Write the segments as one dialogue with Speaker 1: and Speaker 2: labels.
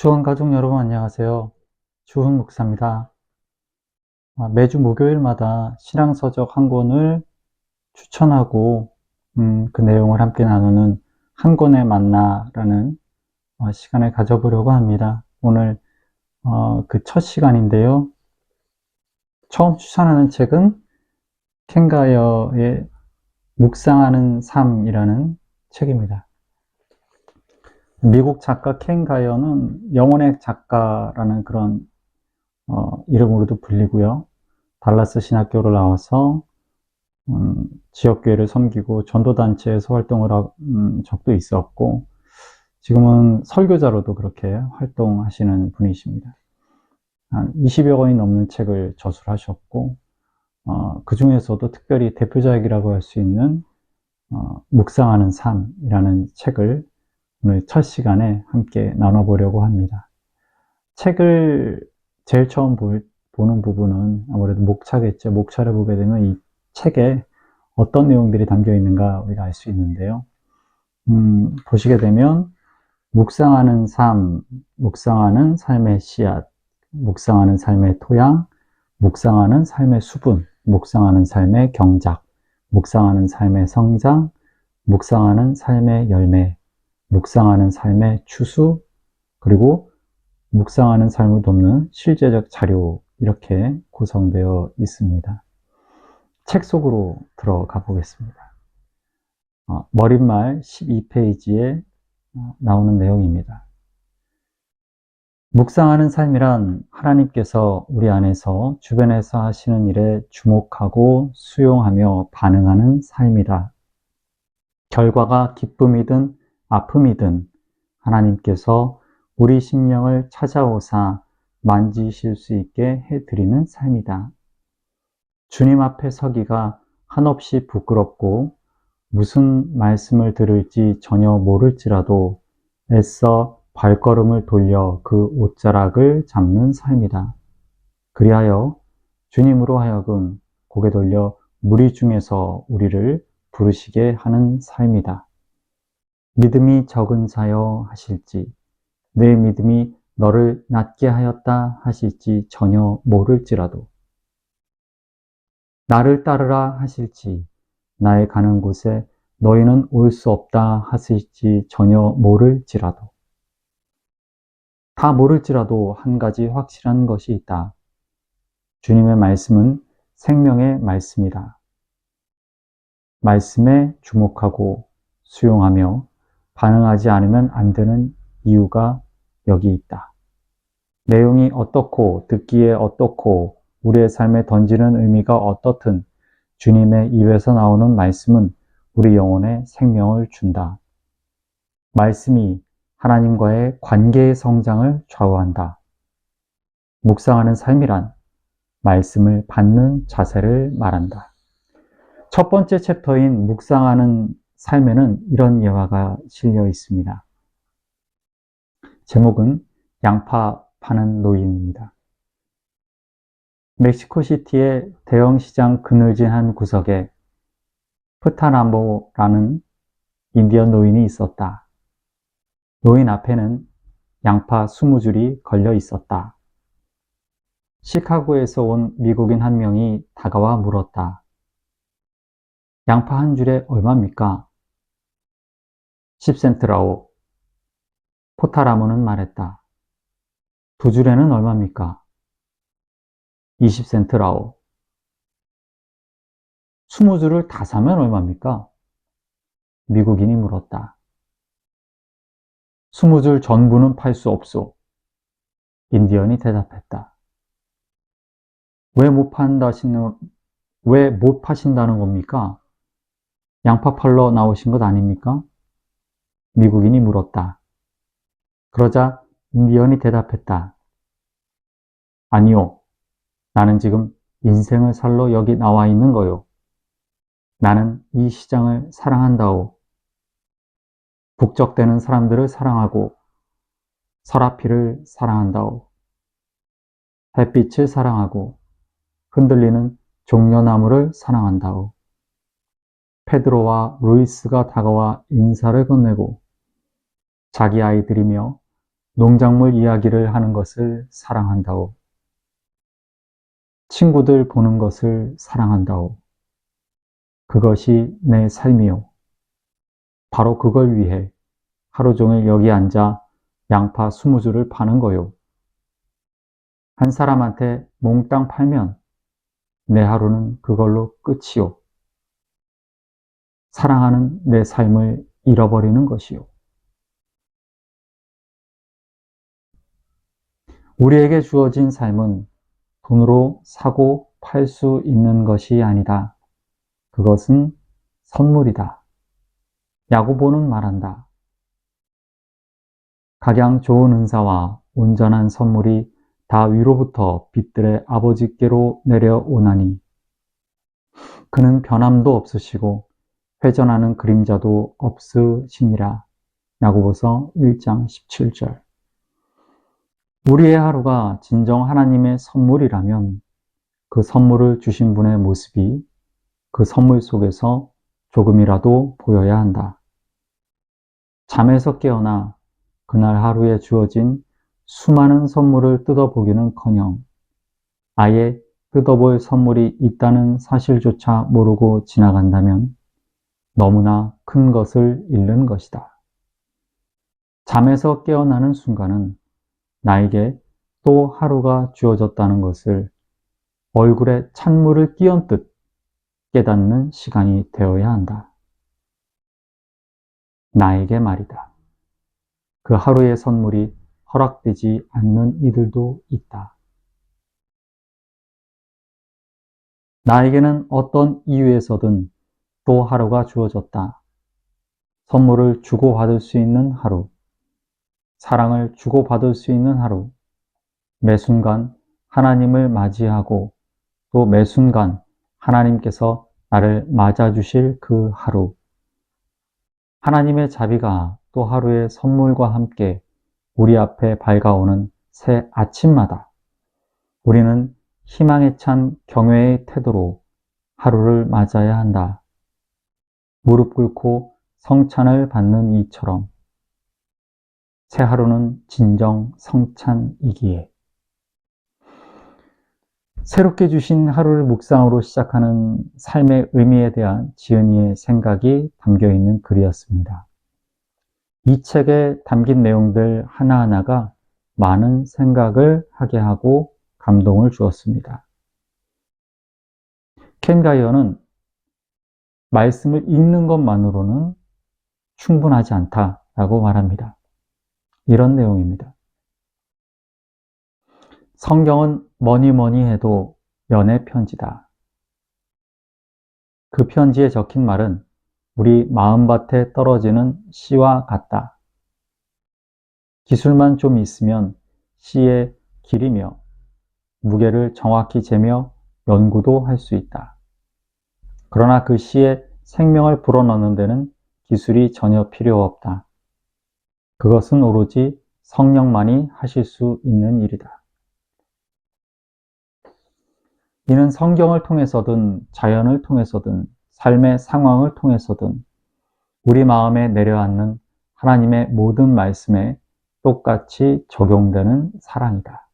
Speaker 1: 주원 가족 여러분 안녕하세요. 주훈 목사입니다. 매주 목요일마다 신앙서적 한 권을 추천하고 그 내용을 함께 나누는 한 권의 만나라는 시간을 가져보려고 합니다. 오늘 그 첫 시간인데요. 처음 추천하는 책은 켄 가이어의 묵상하는 삶이라는 책입니다. 미국 작가 켄 가이어는 영혼의 작가라는 그런 이름으로도 불리고요. 달라스 신학교를 나와서 지역교회를 섬기고 전도단체에서 활동을 한 적도 있었고, 지금은 설교자로도 그렇게 활동하시는 분이십니다. 한 20여 권이 넘는 책을 저술하셨고, 그 중에서도 특별히 대표작이라고 할 수 있는 묵상하는 삶이라는 책을 오늘 첫 시간에 함께 나눠보려고 합니다. 책을 제일 처음 보는 부분은 아무래도 목차겠죠. 목차를 보게 되면 이 책에 어떤 내용들이 담겨 있는가 우리가 알 수 있는데요. 보시게 되면 묵상하는 삶, 묵상하는 삶의 씨앗, 묵상하는 삶의 토양, 묵상하는 삶의 수분, 묵상하는 삶의 경작, 묵상하는 삶의 성장, 묵상하는 삶의 열매, 묵상하는 삶의 추수, 그리고 묵상하는 삶을 돕는 실제적 자료, 이렇게 구성되어 있습니다. 책 속으로 들어가 보겠습니다. 머릿말 12페이지에 나오는 내용입니다. 묵상하는 삶이란 하나님께서 우리 안에서 주변에서 하시는 일에 주목하고 수용하며 반응하는 삶이다. 결과가 기쁨이든 아픔이든 하나님께서 우리 심령을 찾아오사 만지실 수 있게 해드리는 삶이다. 주님 앞에 서기가 한없이 부끄럽고 무슨 말씀을 들을지 전혀 모를지라도 애써 발걸음을 돌려 그 옷자락을 잡는 삶이다. 그리하여 주님으로 하여금 고개 돌려 무리 중에서 우리를 부르시게 하는 삶이다. 믿음이 적은 자여 하실지, 내 믿음이 너를 낮게 하였다 하실지 전혀 모를지라도, 나를 따르라 하실지, 나의 가는 곳에 너희는 올 수 없다 하실지 전혀 모를지라도, 다 모를지라도 한 가지 확실한 것이 있다. 주님의 말씀은 생명의 말씀이다. 말씀에 주목하고 수용하며 반응하지 않으면 안 되는 이유가 여기 있다. 내용이 어떻고 듣기에 어떻고 우리의 삶에 던지는 의미가 어떻든 주님의 입에서 나오는 말씀은 우리 영혼에 생명을 준다. 말씀이 하나님과의 관계의 성장을 좌우한다. 묵상하는 삶이란 말씀을 받는 자세를 말한다. 첫 번째 챕터인 묵상하는 삶에는 이런 예화가 실려 있습니다. 제목은 양파 파는 노인입니다. 멕시코시티의 대형시장 그늘진 한 구석에 프타나모라는 인디언 노인이 있었다. 노인 앞에는 양파 20줄이 걸려 있었다. 시카고에서 온 미국인 한 명이 다가와 물었다. 양파 한 줄에 얼마입니까? 10센트라오. 포타라모는 말했다. 두 줄에는 얼마입니까? 20센트라오. 20줄을 다 사면 얼마입니까? 미국인이 물었다. 20줄 전부는 팔 수 없소. 인디언이 대답했다. 왜 못 파신다는 겁니까? 양파 팔러 나오신 것 아닙니까? 미국인이 물었다. 그러자 인디언이 대답했다. 아니요. 나는 지금 인생을 살러 여기 나와 있는 거요. 나는 이 시장을 사랑한다오. 북적대는 사람들을 사랑하고 서라피를 사랑한다오. 햇빛을 사랑하고 흔들리는 종려나무를 사랑한다오. 페드로와 루이스가 다가와 인사를 건네고 자기 아이들이며 농작물 이야기를 하는 것을 사랑한다오. 친구들 보는 것을 사랑한다오. 그것이 내 삶이오. 바로 그걸 위해 하루 종일 여기 앉아 양파 20줄을 파는 거요. 한 사람한테 몽땅 팔면 내 하루는 그걸로 끝이요. 사랑하는 내 삶을 잃어버리는 것이요. 우리에게 주어진 삶은 돈으로 사고 팔 수 있는 것이 아니다. 그것은 선물이다. 야고보는 말한다. 각양 좋은 은사와 온전한 선물이 다 위로부터 빛들의 아버지께로 내려오나니 그는 변함도 없으시고 회전하는 그림자도 없으시니라. 야고보서 1장 17절. 우리의 하루가 진정 하나님의 선물이라면 그 선물을 주신 분의 모습이 그 선물 속에서 조금이라도 보여야 한다. 잠에서 깨어나 그날 하루에 주어진 수많은 선물을 뜯어보기는커녕 아예 뜯어볼 선물이 있다는 사실조차 모르고 지나간다면 너무나 큰 것을 잃는 것이다. 잠에서 깨어나는 순간은 나에게 또 하루가 주어졌다는 것을 얼굴에 찬물을 끼얹듯 깨닫는 시간이 되어야 한다. 나에게 말이다. 그 하루의 선물이 허락되지 않는 이들도 있다. 나에게는 어떤 이유에서든 또 하루가 주어졌다. 선물을 주고받을 수 있는 하루, 사랑을 주고받을 수 있는 하루, 매 순간 하나님을 맞이하고 또 매 순간 하나님께서 나를 맞아주실 그 하루, 하나님의 자비가 또 하루의 선물과 함께 우리 앞에 밝아오는 새 아침마다 우리는 희망에 찬 경외의 태도로 하루를 맞아야 한다. 무릎 꿇고 성찬을 받는 이처럼 새 하루는 진정 성찬이기에 새롭게 주신 하루를 묵상으로 시작하는 삶의 의미에 대한 지은이의 생각이 담겨 있는 글이었습니다. 이 책에 담긴 내용들 하나하나가 많은 생각을 하게 하고 감동을 주었습니다. 켄 가이어는 말씀을 읽는 것만으로는 충분하지 않다라고 말합니다. 이런 내용입니다. 성경은 뭐니 해도 연애 편지다. 그 편지에 적힌 말은 우리 마음밭에 떨어지는 씨와 같다. 기술만 좀 있으면 씨의 길이며 무게를 정확히 재며 연구도 할 수 있다. 그러나 그 씨에 생명을 불어넣는 데는 기술이 전혀 필요 없다. 그것은 오로지 성령만이 하실 수 있는 일이다. 이는 성경을 통해서든 자연을 통해서든 삶의 상황을 통해서든 우리 마음에 내려앉는 하나님의 모든 말씀에 똑같이 적용되는 사랑이다.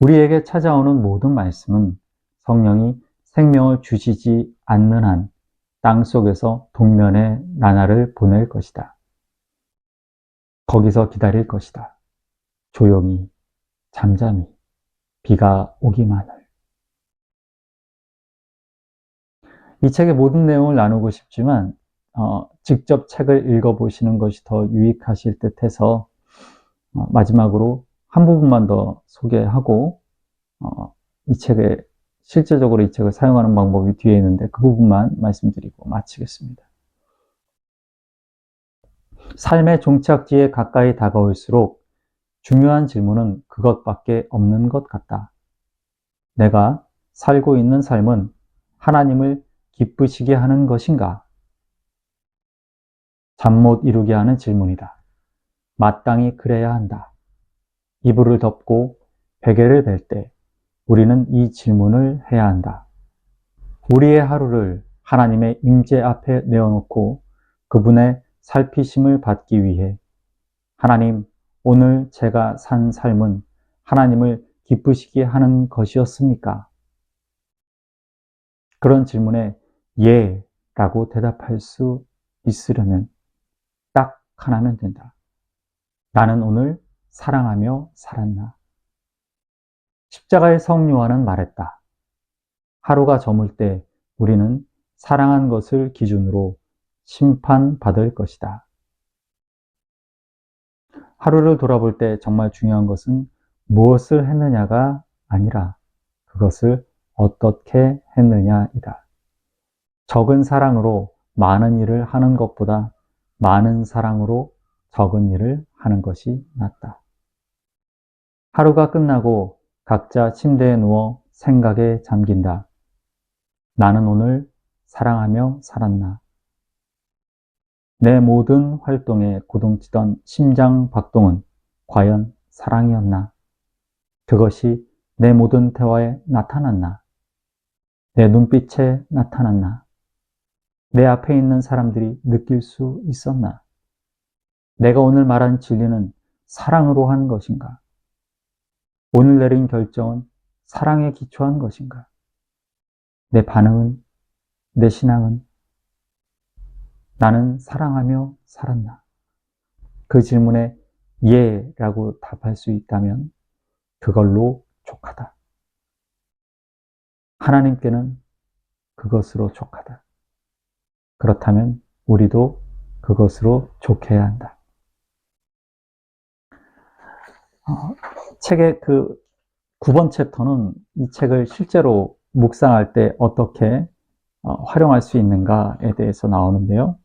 Speaker 1: 우리에게 찾아오는 모든 말씀은 성령이 생명을 주시지 않는 한 땅속에서 동면의 나날을 보낼 것이다. 거기서 기다릴 것이다. 조용히, 잠잠히, 비가 오기만을. 이 책의 모든 내용을 나누고 싶지만 직접 책을 읽어보시는 것이 더 유익하실 듯 해서 마지막으로 한 부분만 더 소개하고 이 책에 실제적으로 이 책을 사용하는 방법이 뒤에 있는데 그 부분만 말씀드리고 마치겠습니다. 삶의 종착지에 가까이 다가올수록 중요한 질문은 그것밖에 없는 것 같다. 내가 살고 있는 삶은 하나님을 기쁘시게 하는 것인가? 잠 못 이루게 하는 질문이다. 마땅히 그래야 한다. 이불을 덮고 베개를 벨 때 우리는 이 질문을 해야 한다. 우리의 하루를 하나님의 임재 앞에 내어놓고 그분의 살피심을 받기 위해 하나님, 오늘 제가 산 삶은 하나님을 기쁘시게 하는 것이었습니까? 그런 질문에 예 라고 대답할 수 있으려면 딱 하나면 된다. 나는 오늘 사랑하며 살았나? 십자가의 성 요한은 말했다. 하루가 저물 때 우리는 사랑한 것을 기준으로 심판받을 것이다. 하루를 돌아볼 때 정말 중요한 것은 무엇을 했느냐가 아니라 그것을 어떻게 했느냐이다. 적은 사랑으로 많은 일을 하는 것보다 많은 사랑으로 적은 일을 하는 것이 낫다. 하루가 끝나고 각자 침대에 누워 생각에 잠긴다. 나는 오늘 사랑하며 살았나? 내 모든 활동에 고동치던 심장 박동은 과연 사랑이었나? 그것이 내 모든 대화에 나타났나? 내 눈빛에 나타났나? 내 앞에 있는 사람들이 느낄 수 있었나? 내가 오늘 말한 진리는 사랑으로 한 것인가? 오늘 내린 결정은 사랑에 기초한 것인가? 내 반응은, 내 신앙은 나는 사랑하며 살았나? 그 질문에 예 라고 답할 수 있다면 그걸로 족하다. 하나님께는 그것으로 족하다. 그렇다면 우리도 그것으로 족해야 한다. 책의 그 9번 챕터는 이 책을 실제로 묵상할 때 어떻게 활용할 수 있는가에 대해서 나오는데요.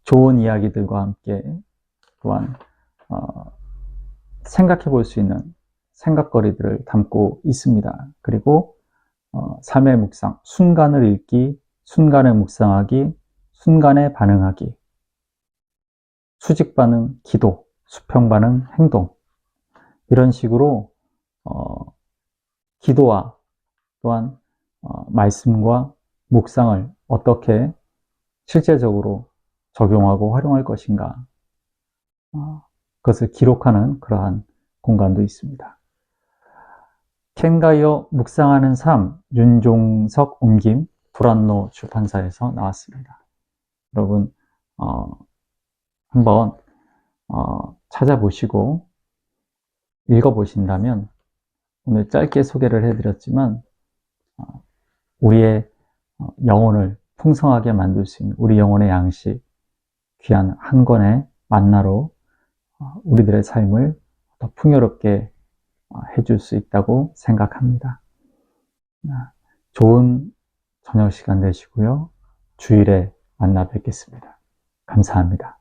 Speaker 1: 좋은 이야기들과 함께 또한 생각해 볼 수 있는 생각거리들을 담고 있습니다. 그리고 삶의 묵상, 순간을 읽기, 순간을 묵상하기, 순간에 반응하기, 수직 반응, 기도, 수평 반응, 행동 이런 식으로 기도와 또한 말씀과 묵상을 어떻게 실제적으로 적용하고 활용할 것인가 그것을 기록하는 그러한 공간도 있습니다. 캔가이어 묵상하는 삶 윤종석 옮김 불안노 출판사에서 나왔습니다. 여러분 한번 찾아보시고 읽어보신다면 오늘 짧게 소개를 해드렸지만 우리의 영혼을 풍성하게 만들 수 있는 우리 영혼의 양식 귀한 한 권의 만나로 우리들의 삶을 더 풍요롭게 해줄 수 있다고 생각합니다. 좋은 저녁 시간 되시고요. 주일에 만나 뵙겠습니다. 감사합니다.